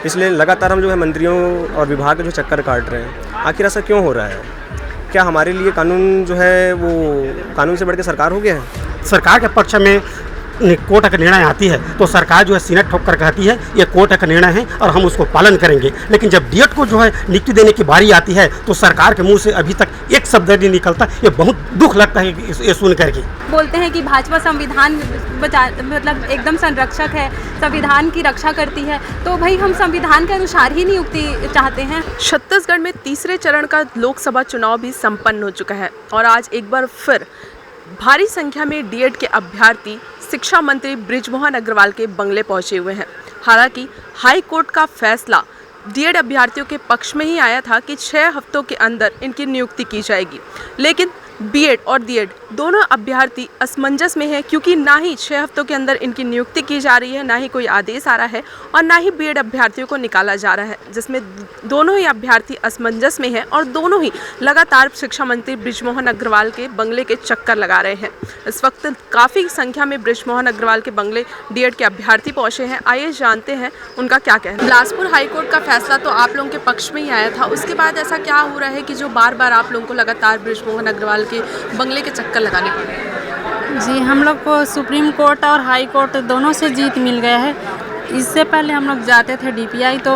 इसलिए लगातार हम जो है मंत्रियों और विभाग के जो चक्कर काट रहे हैं। आखिर ऐसा क्यों हो रहा है? क्या हमारे लिए कानून जो है वो कानून से बढ़ के सरकार हो गया है? सरकार के पक्ष में कोर्ट का निर्णय आती है तो सरकार जो है सीना ठोक कर कहती है ये कोर्ट का निर्णय है और हम उसको पालन करेंगे। लेकिन जब डीएड को जो है नियुक्ति देने की बारी आती है तो सरकार के मुंह से अभी तक एक शब्द नहीं निकलता। ये बहुत दुख लगता है ये सुन करके। बोलते हैं कि भाजपा संविधान मतलब एकदम संरक्षक है, संविधान की रक्षा करती है, तो भाई हम संविधान के अनुसार ही नियुक्ति चाहते हैं। छत्तीसगढ़ में तीसरे चरण का लोकसभा चुनाव भी संपन्न हो चुका है और आज एक बार फिर भारी संख्या में डीएड के अभ्यर्थी शिक्षा मंत्री बृजमोहन अग्रवाल के बंगले पहुंचे हुए हैं। हालांकि हाई कोर्ट का फैसला डीएड अभ्यर्थियों के पक्ष में ही आया था कि 6 हफ्तों के अंदर इनकी नियुक्ति की जाएगी, लेकिन बीएड और डीएड दोनों अभ्यर्थी असमंजस में हैं क्योंकि ना ही 6 हफ्तों के अंदर इनकी नियुक्ति की जा रही है, ना ही कोई आदेश आ रहा है और ना ही बीएड अभ्यर्थियों को निकाला जा रहा है, जिसमें दोनों ही अभ्यर्थी असमंजस में हैं और दोनों ही लगातार शिक्षा मंत्री बृजमोहन अग्रवाल के बंगले के चक्कर लगा रहे हैं। इस वक्त काफ़ी संख्या में बृजमोहन अग्रवाल के बंगले डीएड के अभ्यर्थी पहुँचे हैं। आइए जानते हैं उनका क्या कहना है। बिलासपुर हाईकोर्ट का फैसला तो आप लोगों के पक्ष में ही आया था, उसके बाद ऐसा क्या हो रहा है कि जो बार बार आप लोगों को लगातार बृजमोहन अग्रवाल के बंगले के चक्कर लगाने पड़े? जी, हम लोग को सुप्रीम कोर्ट और हाई कोर्ट दोनों से जीत मिल गया है। इससे पहले हम लोग जाते थे डीपीआई तो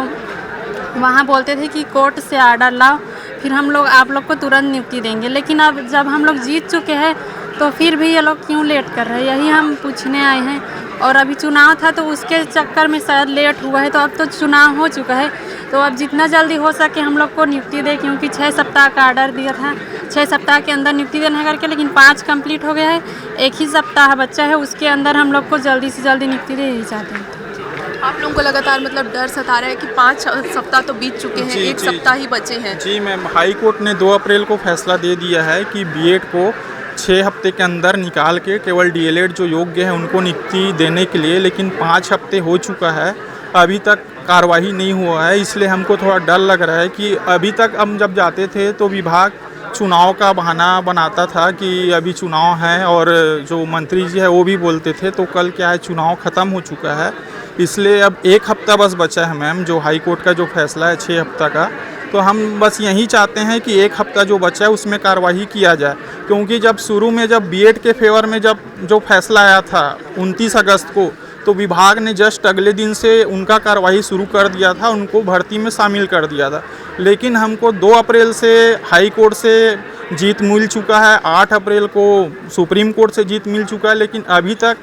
वहाँ बोलते थे कि कोर्ट से आर्डर लाओ, फिर हम लोग आप लोग को तुरंत नियुक्ति देंगे। लेकिन अब जब हम लोग जीत चुके हैं तो फिर भी ये लोग क्यों लेट कर रहे हैं, यही हम पूछने आए हैं। और अभी चुनाव था तो उसके चक्कर में शायद लेट हुआ है, तो अब तो चुनाव हो चुका है तो अब जितना जल्दी हो सके हम लोग को नियुक्ति दे, क्योंकि 6 सप्ताह का आर्डर दिया था, 6 सप्ताह के अंदर नियुक्ति देना है करके, लेकिन 5 कंप्लीट हो गया है, 1 ही सप्ताह बच्चा है, उसके अंदर हम लोग को जल्दी से जल्दी नियुक्ति दे ही चाहते हैं। आप लोगों को लगातार मतलब डर सता रहा है कि 5 सप्ताह तो बीत चुके हैं, 1 सप्ताह ही बचे हैं। जी मैम, हाई कोर्ट ने 2 अप्रैल को फैसला दे दिया है कि बीएड को 6 हफ्ते के अंदर निकाल के केवल डीएलएड जो योग्य है उनको नियुक्ति देने के लिए, लेकिन 5 हफ्ते हो चुका है, अभी तक कार्रवाई नहीं हुआ है। इसलिए हमको थोड़ा डर लग रहा है कि अभी तक हम जब जाते थे तो विभाग चुनाव का बहाना बनाता था कि अभी चुनाव है, और जो मंत्री जी है वो भी बोलते थे, तो कल क्या है चुनाव ख़त्म हो चुका है, इसलिए अब 1 हफ्ता बस बचा है मैम, जो हाई कोर्ट का जो फैसला है 6 हफ्ता का। तो हम बस यही चाहते हैं कि 1 हफ्ता जो बचा है उसमें कार्रवाई किया जाए, क्योंकि जब शुरू में जब बीएड के फेवर में जब जो फैसला आया था 29 अगस्त को, तो विभाग ने जस्ट अगले दिन से उनका कार्रवाई शुरू कर दिया था, उनको भर्ती में शामिल कर दिया था। लेकिन हमको 2 अप्रैल से हाई कोर्ट से जीत मिल चुका है, 8 अप्रैल को सुप्रीम कोर्ट से जीत मिल चुका है, लेकिन अभी तक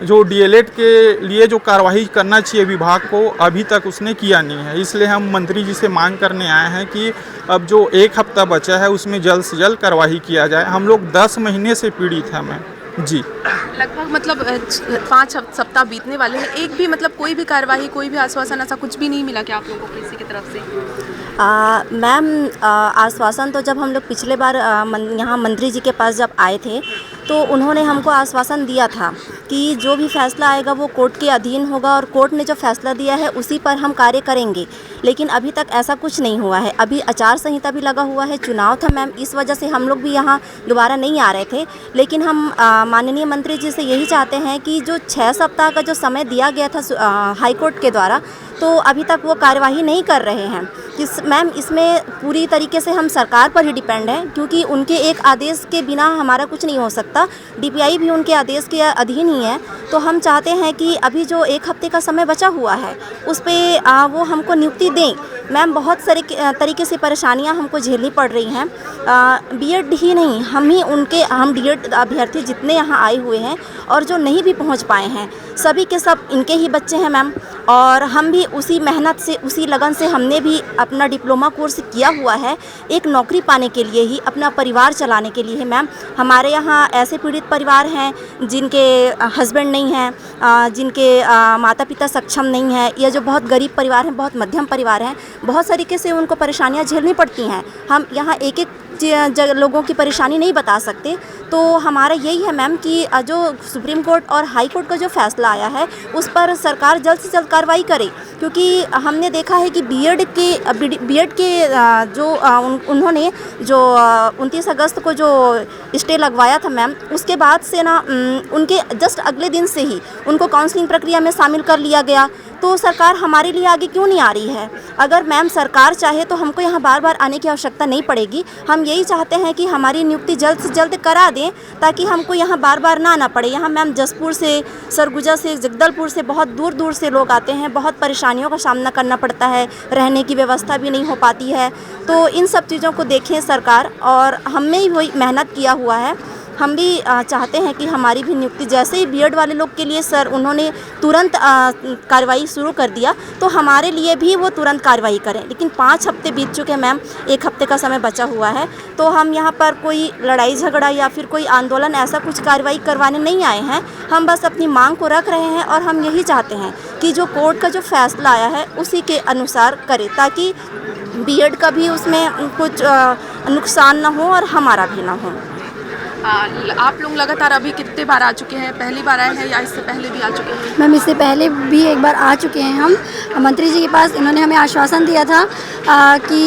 जो डीएलएड के लिए जो कार्रवाई करना चाहिए विभाग को, अभी तक उसने किया नहीं है। इसलिए हम मंत्री जी से मांग करने आए हैं कि अब जो 1 हफ्ता बचा है उसमें जल्द से जल्द कार्रवाई किया जाए। हम लोग 10 महीने से पीड़ित हैं मैम जी। लगभग मतलब 5 सप्ताह बीतने वाले हैं, एक भी मतलब कोई भी कार्रवाई, कोई भी आश्वासन ऐसा कुछ भी नहीं मिला क्या आप लोगों को किसी की तरफ से? मैम, आश्वासन तो जब हम लोग पिछले बार यहाँ मंत्री जी के पास जब आए थे तो उन्होंने हमको आश्वासन दिया था कि जो भी फैसला आएगा वो कोर्ट के अधीन होगा और कोर्ट ने जो फैसला दिया है उसी पर हम कार्य करेंगे। लेकिन अभी तक ऐसा कुछ नहीं हुआ है। अभी आचार संहिता भी लगा हुआ है, चुनाव था मैम, इस वजह से हम लोग भी यहाँ दोबारा नहीं आ रहे थे। लेकिन हम माननीय मंत्री जी से यही चाहते हैं कि जो 6 सप्ताह का जो समय दिया गया था हाई कोर्ट के द्वारा, तो अभी तक वो कार्यवाही नहीं कर रहे हैं। मैम, इसमें पूरी तरीके से हम सरकार पर ही डिपेंड हैं, क्योंकि उनके एक आदेश के बिना हमारा कुछ नहीं हो सकता। डीपीआई भी उनके आदेश के अधीन ही है। तो हम चाहते हैं कि अभी जो 1 हफ्ते का समय बचा हुआ है उस पर वो हमको नियुक्ति दें। मैम, बहुत सारे तरीके से परेशानियां हमको झेलनी पड़ रही हैं। बीएड ही नहीं, हम डीएड अभ्यर्थी जितने यहाँ आए हुए हैं और जो नहीं भी पहुँच पाए हैं, सभी के सब इनके ही बच्चे हैं मैम। और हम भी उसी मेहनत से, उसी लगन से हमने भी अपना डिप्लोमा कोर्स किया हुआ है, एक नौकरी पाने के लिए ही, अपना परिवार चलाने के लिए है मैम। हमारे यहाँ ऐसे पीड़ित परिवार हैं जिनके हस्बैंड नहीं हैं, जिनके माता पिता सक्षम नहीं हैं, या जो बहुत गरीब परिवार हैं, बहुत मध्यम परिवार हैं, बहुत तरीके से उनको परेशानियाँ झेलनी पड़ती हैं। हम यहाँ एक लोगों की परेशानी नहीं बता सकते। तो हमारा यही है मैम कि जो सुप्रीम कोर्ट और हाई कोर्ट का जो फैसला आया है उस पर सरकार जल्द से जल्द कार्रवाई करे, क्योंकि हमने देखा है कि बीएड के जो उन्होंने जो 29 अगस्त को जो स्टे लगवाया था मैम, उसके बाद से ना उनके जस्ट अगले दिन से ही उनको काउंसलिंग प्रक्रिया में शामिल कर लिया गया। तो सरकार हमारे लिए आगे क्यों नहीं आ रही है? अगर मैम सरकार चाहे तो हमको यहाँ बार बार आने की आवश्यकता नहीं पड़ेगी। हम यही चाहते हैं कि हमारी नियुक्ति जल्द से जल्द करा दें ताकि हमको यहाँ बार बार ना आना पड़े। यहाँ मैम जसपुर से, सरगुजा से, जगदलपुर से बहुत दूर दूर से लोग आते हैं, बहुत परेशानियों का सामना करना पड़ता है, रहने की व्यवस्था भी नहीं हो पाती है। तो इन सब चीज़ों को देखें सरकार, और हमने ही वही मेहनत किया हुआ है। हम भी चाहते हैं कि हमारी भी नियुक्ति, जैसे ही बीएड वाले लोग के लिए सर उन्होंने तुरंत कार्रवाई शुरू कर दिया, तो हमारे लिए भी वो तुरंत कार्रवाई करें। लेकिन 5 हफ्ते बीत चुके हैं मैम, 1 हफ्ते का समय बचा हुआ है। तो हम यहाँ पर कोई लड़ाई झगड़ा या फिर कोई आंदोलन ऐसा कुछ कार्रवाई करवाने नहीं आए हैं। हम बस अपनी मांग को रख रहे हैं और हम यही चाहते हैं कि जो कोर्ट का जो फैसला आया है उसी के अनुसार करें, ताकि बीएड का भी उसमें कुछ नुकसान ना हो और हमारा भी ना हो। आप लोग लगातार अभी कितने बार आ चुके हैं? पहली बार आए हैं या इससे पहले भी आ चुके हैं? मैम इससे पहले भी एक बार आ चुके हैं हम मंत्री जी के पास। इन्होंने हमें आश्वासन दिया था कि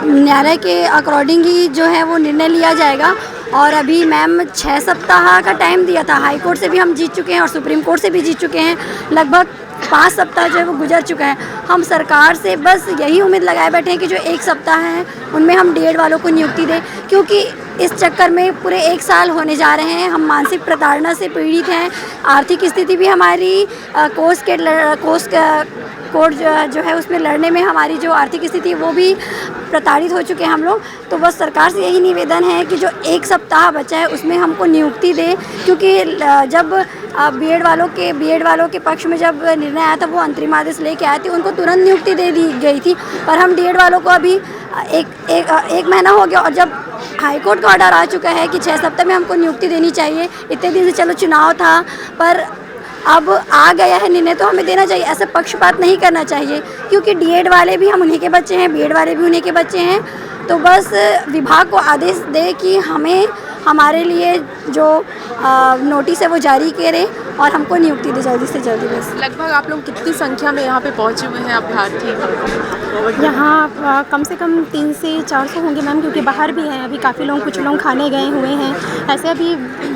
न्यायालय के अकॉर्डिंग ही जो है वो निर्णय लिया जाएगा। और अभी मैम 6 सप्ताह का टाइम दिया था। हाई कोर्ट से भी हम जीत चुके हैं और सुप्रीम कोर्ट से भी जीत चुके हैं। लगभग 5 सप्ताह जो है वो गुजर चुका है। हम सरकार से बस यही उम्मीद लगाए बैठे हैं कि जो 1 सप्ताह है उनमें हम डीएड वालों को नियुक्ति दें, क्योंकि इस चक्कर में पूरे 1 साल होने जा रहे हैं। हम मानसिक प्रताड़ना से पीड़ित हैं। आर्थिक स्थिति भी हमारी कोर्ट जो है उसमें लड़ने में हमारी जो आर्थिक स्थिति है वो भी प्रताड़ित हो चुके हैं हम लोग। तो बस सरकार से यही निवेदन है कि जो 1 सप्ताह बचा है उसमें हमको नियुक्ति दे, क्योंकि जब बीएड वालों के पक्ष में जब निर्णय आया था वो अंतरिम आदेश लेके आए थे, उनको तुरंत नियुक्ति दे दी गई थी। पर हम डीएड वालों को अभी एक महीना हो गया, और जब हाईकोर्ट का ऑर्डर आ चुका है कि 6 सप्ताह में हमको नियुक्ति देनी चाहिए। इतने दिन से चलो चुनाव था, पर अब आ गया है निर्णय तो हमें देना चाहिए। ऐसा पक्षपात नहीं करना चाहिए, क्योंकि डीएड वाले भी हम उन्हीं के बच्चे हैं, बीएड वाले भी उन्हीं के बच्चे हैं। तो बस विभाग को आदेश दे कि हमें हमारे लिए जो नोटिस है वो जारी करे और हमको नियुक्ति दे जल्दी से जल्दी। बस लगभग आप लोग कितनी संख्या में यहाँ पे पहुँचे हुए हैं अभ्यर्थी? यहाँ कम से कम 300 से 400 होंगे मैम, क्योंकि बाहर भी हैं अभी काफ़ी लोग, कुछ लोग खाने गए हुए हैं। ऐसे अभी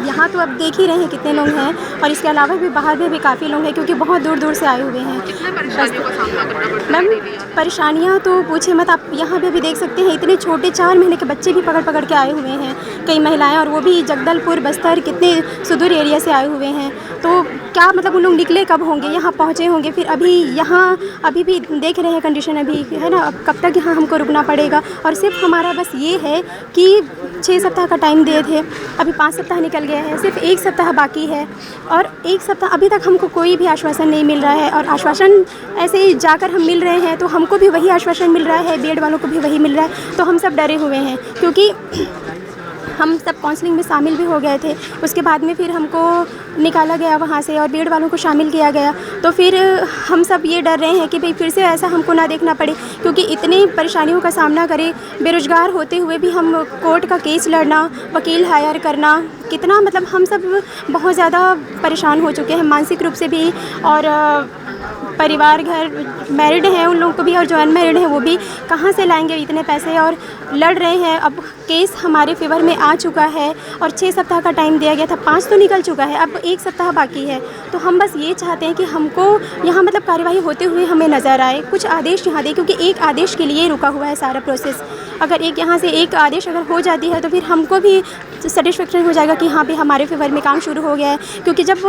यहाँ तो अब देख ही रहे हैं कितने लोग हैं, और इसके अलावा भी बाहर में भी काफ़ी लोग हैं, क्योंकि बहुत दूर दूर से आए हुए हैं। मैम परेशानियाँ तो पूछे मत, आप यहाँ पे भी देख सकते हैं इतने छोटे 4 महीने के बच्चे भी पकड़ के आए हुए हैं, कई महिलाएं, और वो भी जगदलपुर, बस्तर, कितने सुदूर एरिया से आए हुए हैं। तो क्या मतलब उन लोग निकले कब होंगे, यहाँ पहुँचे होंगे, फिर अभी यहाँ अभी भी देख रहे हैं कंडीशन अभी है ना। अब कब तक यहाँ हमको रुकना पड़ेगा? और सिर्फ हमारा बस ये है कि 6 सप्ताह का टाइम दिए थे, अभी 5 सप्ताह निकल गया है, सिर्फ 1 सप्ताह बाकी है। और 1 सप्ताह अभी तक हमको कोई भी आश्वासन नहीं मिल रहा है, और आश्वासन ऐसे ही जाकर हम मिल रहे हैं तो हमको भी वही आश्वासन मिल रहा है, बीएड वालों को भी वही मिल रहा है। तो हम सब डरे हुए हैं, क्योंकि हम सब काउंसलिंग में शामिल भी हो गए थे। उसके बाद में फिर हमको निकाला गया वहाँ से और बीएड वालों को शामिल किया गया। तो फिर हम सब ये डर रहे हैं कि भाई फिर से ऐसा हमको ना देखना पड़े, क्योंकि इतनी परेशानियों का सामना करें, बेरोज़गार होते हुए भी हम कोर्ट का केस लड़ना, वकील हायर करना, कितना मतलब हम सब बहुत ज़्यादा परेशान हो चुके हैं मानसिक रूप से भी। और परिवार घर मैरिड हैं उन लोगों को भी, और जो अनमैरिड हैं वो भी कहाँ से लाएंगे इतने पैसे, और लड़ रहे हैं। अब केस हमारे फेवर में आ चुका है और 6 सप्ताह का टाइम दिया गया था, 5 तो निकल चुका है, अब 1 सप्ताह बाकी है। तो हम बस ये चाहते हैं कि हमको यहाँ मतलब कार्यवाही होते हुए हमें नज़र आए, कुछ आदेश यहाँ दे, क्योंकि एक आदेश के लिए रुका हुआ है सारा प्रोसेस। अगर एक यहाँ से एक आदेश अगर हो जाती है तो फिर हमको भी सेटिस्फेक्शन हो जाएगा कि हाँ भी हमारे फेवर में काम शुरू हो गया है। क्योंकि जब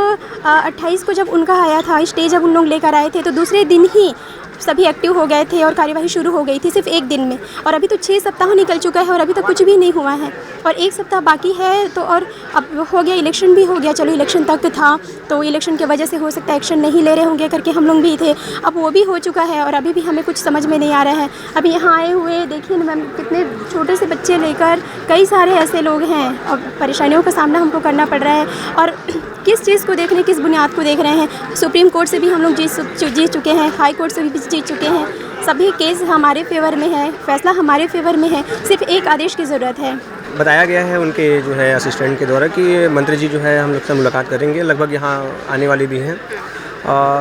28 को जब उनका आया था स्टे, जब उन लोग लेकर आए थे, तो दूसरे दिन ही सभी एक्टिव हो गए थे और कार्यवाही शुरू हो गई थी सिर्फ 1 दिन में। और अभी तो 6 सप्ताह निकल चुका है और अभी तक कुछ भी नहीं हुआ है, और 1 सप्ताह बाकी है। तो और अब हो गया, इलेक्शन भी हो गया, चलो इलेक्शन तक था, तो इलेक्शन की वजह से हो सकता है एक्शन नहीं ले रहे होंगे करके हम लोग भी थे। अब वो भी हो चुका है और अभी भी हमें कुछ समझ में नहीं आ रहा है। अभी यहाँ आए हुए देखिए ना मैम, कितने छोटे से बच्चे लेकर कई सारे ऐसे लोग हैं, और परेशानियों का सामना हमको करना पड़ रहा है। और किस चीज़ को देख रहे हैं, किस बुनियाद को देख रहे हैं? सुप्रीम कोर्ट से भी हम लोग जीत चुके हैं, हाई कोर्ट से भी जीत चुके हैं, सभी केस हमारे फेवर में है, फैसला हमारे फेवर में है, सिर्फ एक आदेश की ज़रूरत है। बताया गया है उनके जो है असिस्टेंट के द्वारा कि मंत्री जी जो है हम लोग से मुलाकात करेंगे, लगभग यहाँ आने वाले भी हैं।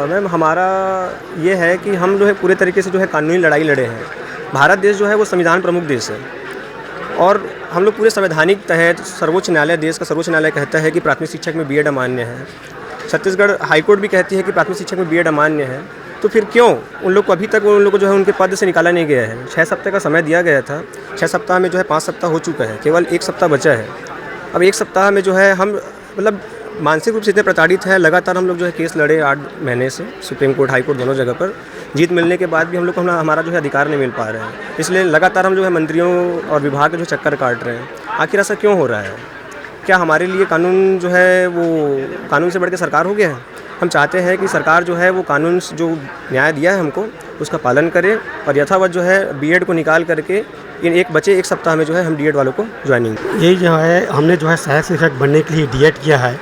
मैम हमारा ये है कि हम जो है पूरे तरीके से जो है कानूनी लड़ाई लड़े हैं। भारत देश जो है वो संविधान प्रमुख देश है, और हम लोग पूरे संवैधानिक तहत सर्वोच्च न्यायालय, देश का सर्वोच्च न्यायालय कहता है कि प्राथमिक शिक्षक में बीएड अमान्य है। छत्तीसगढ़ हाईकोर्ट भी कहती है कि प्राथमिक शिक्षक में बीएड अमान्य है। तो फिर क्यों उन लोग को अभी तक उन लोग को जो है उनके पद से निकाला नहीं गया है। 6 सप्ताह का समय दिया गया था, 6 सप्ताह में जो है 5 सप्ताह हो चुका है, केवल 1 सप्ताह बचा है। अब 1 सप्ताह में जो है हम मतलब मानसिक रूप से इतने प्रताड़ित हैं। लगातार हम लोग जो है केस लड़े 8 महीने से, सुप्रीम कोर्ट, हाई कोर्ट दोनों जगह पर। जीत मिलने के बाद भी हम लोग को हमारा जो है अधिकार नहीं मिल पा रहे हैं। इसलिए लगातार हम जो है मंत्रियों और विभाग के जो चक्कर काट रहे हैं। आखिर ऐसा क्यों हो रहा है? क्या हमारे लिए कानून जो है वो कानून से बढ़ के सरकार हो गया है? हम चाहते हैं कि सरकार जो है वो कानून जो न्याय दिया है हमको उसका पालन करे और यथावत जो है बीएड को निकाल करके इन एक सप्ताह में जो है हम डीएड वालों को ज्वाइनिंग। यही जो है हमने जो है सहायक शिक्षक बनने के लिए डीएड किया है।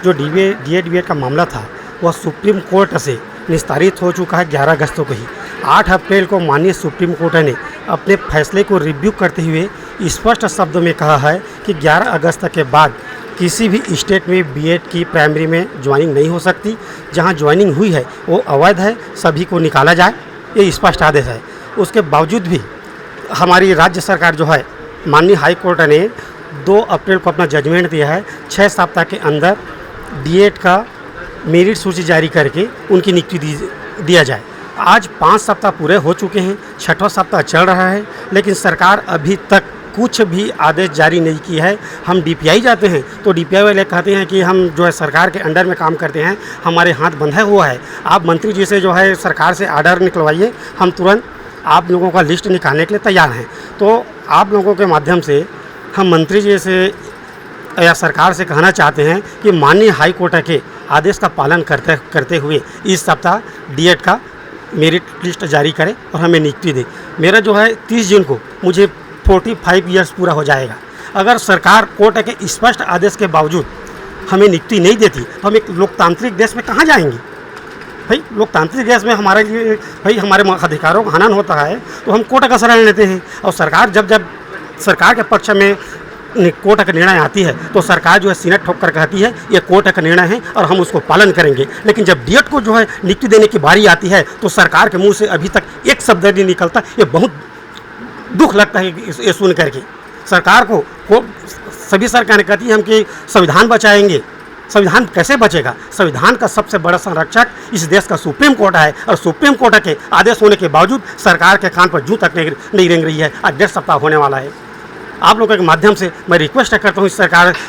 जो डीएड का मामला था वह सुप्रीम कोर्ट से निस्तारित हो चुका है 11 अगस्त को ही। 8 अप्रैल को माननीय सुप्रीम कोर्ट ने अपने फैसले को रिव्यू करते हुए स्पष्ट शब्दों में कहा है कि 11 अगस्त के बाद किसी भी स्टेट में बीएड की प्राइमरी में ज्वाइनिंग नहीं हो सकती। जहां ज्वाइनिंग हुई है वो अवैध है, सभी को निकाला जाए, ये स्पष्ट आदेश है। उसके बावजूद भी हमारी राज्य सरकार जो है माननीय हाई कोर्ट ने 2 अप्रैल को अपना जजमेंट दिया है 6 सप्ताह के अंदर डीएड का मेरिट सूची जारी करके उनकी नियुक्ति दिया जाए। आज 5 सप्ताह पूरे हो चुके हैं, 6वां सप्ताह चल रहा है, लेकिन सरकार अभी तक कुछ भी आदेश जारी नहीं की है। हम डीपीआई जाते हैं तो डीपीआई वाले कहते हैं कि हम जो है सरकार के अंडर में काम करते हैं, हमारे हाथ बंधा हुआ है। आप मंत्री जी से जो है सरकार से आर्डर निकलवाइए, हम तुरंत आप लोगों का लिस्ट निकालने के लिए तैयार हैं। तो आप लोगों के माध्यम से हम मंत्री जी से या सरकार से कहना चाहते हैं कि माननीय हाई कोर्ट के आदेश का पालन करते हुए इस सप्ताह डीएड का मेरिट लिस्ट जारी करें और हमें नियुक्ति दे। मेरा जो है 30 जून को मुझे 45 ईयर्स पूरा हो जाएगा। अगर सरकार कोर्ट के स्पष्ट आदेश के बावजूद हमें नियुक्ति नहीं देती तो हम एक लोकतांत्रिक देश में कहाँ जाएंगे? भाई लोकतांत्रिक देश में हमारे लिए भाई हमारे अधिकारों का हनन होता है तो हम कोर्ट का शरण लेते हैं। और सरकार जब सरकार के पक्ष में कोर्ट का निर्णय आती है तो सरकार जो है सीना ठोक कर कहती है ये कोर्ट का निर्णय है और हम उसको पालन करेंगे। लेकिन जब डीएड को जो है नियुक्ति देने की बारी आती है तो सरकार के मुंह से अभी तक एक शब्द नहीं निकलता। ये बहुत दुख लगता है ये सुन करके। सरकार को सभी सरकारें कहती हैं हम कि संविधान बचाएंगे। संविधान कैसे बचेगा? संविधान का सबसे बड़ा संरक्षक इस देश का सुप्रीम कोर्ट है और सुप्रीम कोर्ट के आदेश होने के बावजूद सरकार के कान पर जूं तक नहीं रेंग रही है। आज 1.5 सप्ताह होने वाला है। आप लोगों के माध्यम से मैं रिक्वेस्ट करता हूँ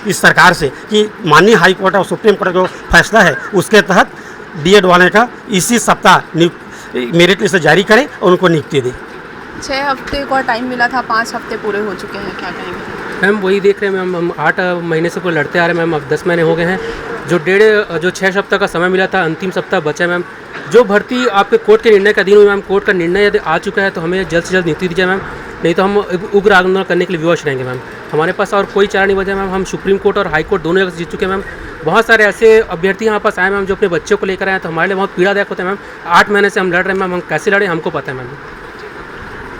इस सरकार से कि माननीय हाई कोर्ट और सुप्रीम कोर्ट का जो फैसला है उसके तहत डीएड वाले का इसी सप्ताह मेरिट लिस्ट जारी करें और उनको नियुक्ति दें। 6 हफ्ते का टाइम मिला था, 5 हफ्ते पूरे हो चुके हैं, क्या कहेंगे? मैम वही देख रहे हैं मैम, हम 8 महीने से पूरे लड़ते आ रहे हैं मैम। अब 10 महीने हो गए हैं। जो 6 सप्ताह का समय मिला था, अंतिम सप्ताह बचा है मैम। जो भर्ती आपके कोर्ट के निर्णय का अधीन हुई मैम, कोर्ट का निर्णय यदि आ चुका है तो हमें जल्द से जल्द नियुक्ति दी जाए मैम, नहीं तो हम उग्र आंदोलन करने के लिए विवश रहेंगे मैम। हमारे पास और कोई चारा नहीं बचा मैम। हम सुप्रीम कोर्ट और हाई कोर्ट दोनों जगह जीत चुके हैं मैम। बहुत सारे ऐसे अभ्यर्थी यहाँ पास आए मैम जो अपने बच्चों को लेकर आए तो हमारे लिए बहुत पीड़ादायक होता है मैम। 8 महीने से हम लड़ रहे हैं मैम, हम कैसे लड़े हमको पता है मैम।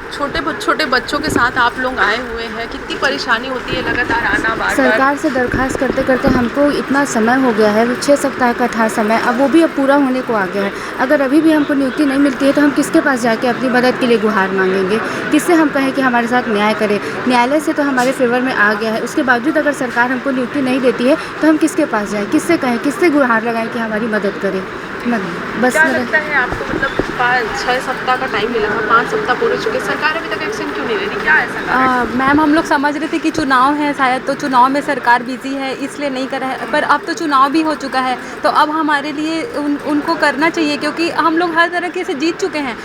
छोटे बच्चों के साथ आप लोग आए हुए हैं, कितनी परेशानी होती है लगातार आना बार-बार? सरकार से दरखास्त करते करते हमको इतना समय हो गया है, 6 सप्ताह का था समय, अब वो भी अब पूरा होने को आ गया है। अगर अभी भी हमको नियुक्ति नहीं मिलती है तो हम किसके पास जाके अपनी मदद के लिए गुहार मांगेंगे? किससे हम कहें कि हमारे साथ न्याय करें? न्यायालय से तो हमारे फेवर में आ गया है, उसके बावजूद अगर सरकार हमको नियुक्ति नहीं देती है तो हम किसके पास जाएँ, किससे कहें, किससे गुहार लगाएं कि हमारी मदद करें? बस क्या लगता है आपको? मतलब 6 सप्ताह का टाइम मिला था, 5 सप्ताह पूरे चुके, सरकार अभी तक एक्शन क्यों नहीं ले रही? क्या ऐसा? मैम हम लोग समझ रहे थे कि चुनाव है शायद, तो चुनाव में सरकार बिजी है इसलिए नहीं कर रहा है, पर अब तो चुनाव भी हो चुका है तो अब हमारे लिए उनको करना चाहिए क्योंकि हम लोग हर तरीके से जीत चुके हैं।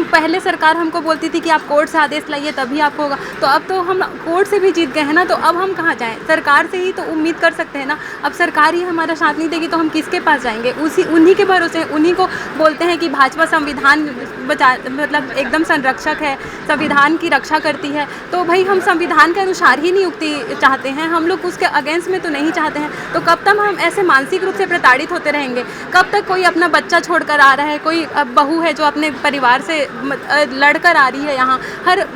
पहले सरकार हमको बोलती थी कि आप कोर्ट से आदेश लाइए तभी आपको होगा, तो अब तो हम कोर्ट से भी जीत गए हैं ना, तो अब हम कहाँ जाएँ? सरकार से ही तो उम्मीद कर सकते हैं ना। अब सरकार ही हमारा साथ नहीं देगी तो हम किसके पास जाएंगे? उन्हीं के भरोसे, उन्हीं को बोलते हैं कि भाजपा संविधान मतलब एकदम संरक्षक है, संविधान की रक्षा करती है, तो भाई हम संविधान के अनुसार ही नियुक्ति चाहते हैं, हम लोग उसके अगेंस्ट में तो नहीं चाहते हैं। तो कब तक हम ऐसे मानसिक रूप से प्रताड़ित होते रहेंगे? कब तक कोई अपना बच्चा छोड़कर आ रहा है, कोई बहू है जो अपने परिवार से लड़कर आ रही है यहाँ,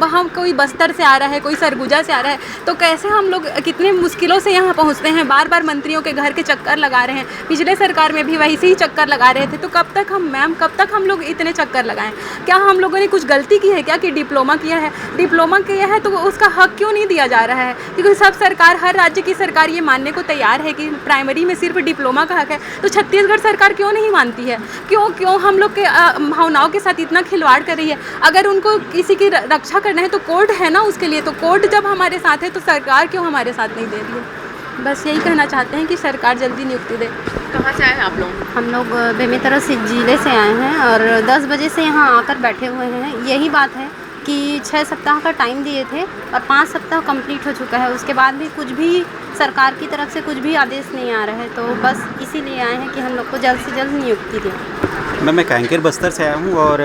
वहाँ कोई बस्तर से आ रहा है, कोई सरगुजा से आ रहा है, तो कैसे हम लोग कितने मुश्किलों से यहाँ पहुँचते हैं? बार बार मंत्रियों के घर के चक्कर लगा रहे हैं, पिछले सरकार में भी वैसे ही चक्कर लगा रहे थे, तो कब तक हम लोग इतने चक्कर लगाएं? क्या हम लोगों ने कुछ गलती की है क्या कि डिप्लोमा किया है तो उसका हक क्यों नहीं दिया जा रहा है? क्योंकि सब सरकार, हर राज्य की सरकार ये मानने को तैयार है कि प्राइमरी में सिर्फ डिप्लोमा का हक है, तो छत्तीसगढ़ सरकार क्यों नहीं मानती है? क्यों हम लोग के भावनाओं के साथ इतना खिलवाड़ कर रही है? अगर उनको किसी की रक्षा करना है तो कोर्ट है ना उसके लिए, तो कोर्ट जब हमारे साथ है तो सरकार क्यों हमारे साथ नहीं दे रही है? बस यही कहना चाहते हैं कि सरकार जल्दी नियुक्ति दे। कहाँ से आए हैं आप लोग? हम लोग बेमेतरा जिले से आए हैं और 10 बजे से यहाँ आकर बैठे हुए हैं। यही बात है कि 6 सप्ताह का टाइम दिए थे और 5 सप्ताह कंप्लीट हो चुका है, उसके बाद भी कुछ भी सरकार की तरफ से कुछ भी आदेश नहीं आ रहा है, तो बस इसीलिए आए हैं कि हम लोग को जल्द से जल्द नियुक्ति दें। मैं कांकेर बस्तर से आया हूँ और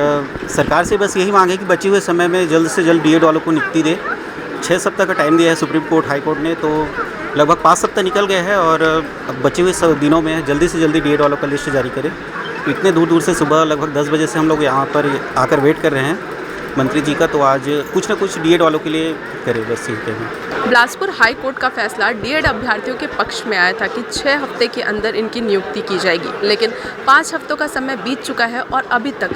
सरकार से बस यही मांग है कि बचे हुए समय में जल्द से जल्द डीएड वालों को नियुक्ति दे। 6 सप्ताह का टाइम दिया है सुप्रीम कोर्ट, हाई कोर्ट ने, तो लगभग 5 सप्ताह निकल गए हैं और अब बचे हुए दिनों में जल्दी से जल्दी डीएड वालों का लिस्ट जारी करें। इतने दूर दूर से सुबह लगभग 10 बजे से हम लोग यहाँ पर आकर वेट कर रहे हैं मंत्री जी का, तो आज कुछ ना कुछ डीएड वालों के लिए करें, बस यही कहना। बिलासपुर हाई कोर्ट का फैसला डीएड अभ्यर्थियों के पक्ष में आया था कि 6 हफ्ते के अंदर इनकी नियुक्ति की जाएगी, लेकिन 5 हफ्तों का समय बीत चुका है और अभी तक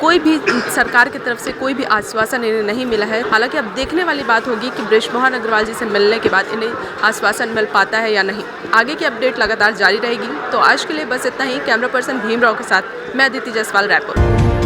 कोई भी सरकार की तरफ से कोई भी आश्वासन इन्हें नहीं मिला है। हालांकि अब देखने वाली बात होगी कि बृजमोहन अग्रवाल जी से मिलने के बाद इन्हें आश्वासन मिल पाता है या नहीं। आगे की अपडेट लगातार जारी रहेगी। तो आज के लिए बस इतना ही। कैमरा पर्सन भीमराव के साथ मैं अदिति जायसवाल, रायपुर।